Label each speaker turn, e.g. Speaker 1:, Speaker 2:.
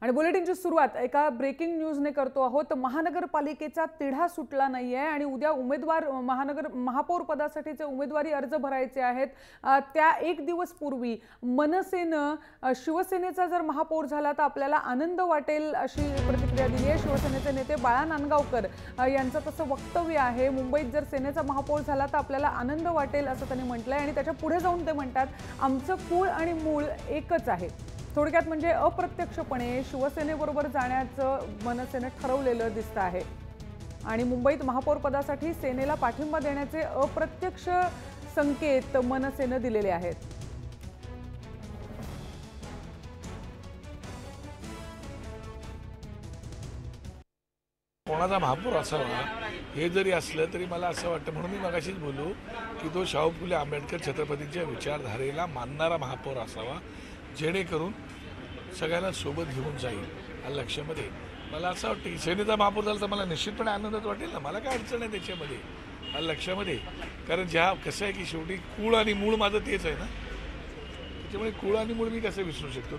Speaker 1: आणि बुलेटिनची सुरुवात एका ब्रेकिंग न्यूजने करतो आहोत। महानगरपालिकेचा तिढा सुटला नाहीये आणि उद्या उमेदवार महापौर पदासाठीचे उमेदवारी अर्ज भरायचे आहेत। त्या एक दिवस पूर्वी मनसेने शिवसेनेचा जर महापौर झाला तर आपल्याला आनंद वाटेल अशी प्रतिक्रिया दिली आहे। शिवसेनेचे नेते बाळा नांदगावकर यांचं तसं वक्तव्य आहे। मुंबईत जर सेनेचा महापौर झाला तर आपल्याला आनंद वाटेल असं त्यांनी म्हटलंय आणि त्याच्या पुढे जाऊन ते म्हणतात, आमचं कुळ आणि मूळ एकच आहे। थोडक्यात म्हणजे अप्रत्यक्षपणे शिवसेनेबरोबर जाण्याचं मनसेने ठरवलेलं दिसतं आहे आणि मुंबईत महापौर पदासाठी सेनेला पाठिंबा देण्याचे अप्रत्यक्ष संकेत मनसेने दिलेले आहेत।
Speaker 2: कोणाचा महापौर असावा हे जरी असलं तरी मला असं वाटतं, म्हणून मी मगाशीच बोलू की तो शाहू फुले आंबेडकर छत्रपतींच्या विचारधारेला मानणारा महापौर असावा, जेणेकरून सगळ्यांना सोबत घेऊन जाईल। या लक्ष्यामध्ये मला असं वाटतं की सेनेचा महापौर झाला तर मला निश्चितपणे आनंदात वाटेल ना, मला काय अडचण आहे त्याच्यामध्ये। या लक्ष्यामध्ये कारण ज्या कसं आहे की शेवटी कुळ आणि मूळ माझं तेच आहे ना, त्याच्यामुळे कुळ आणि मूळ मी कसं विसरू शकतो।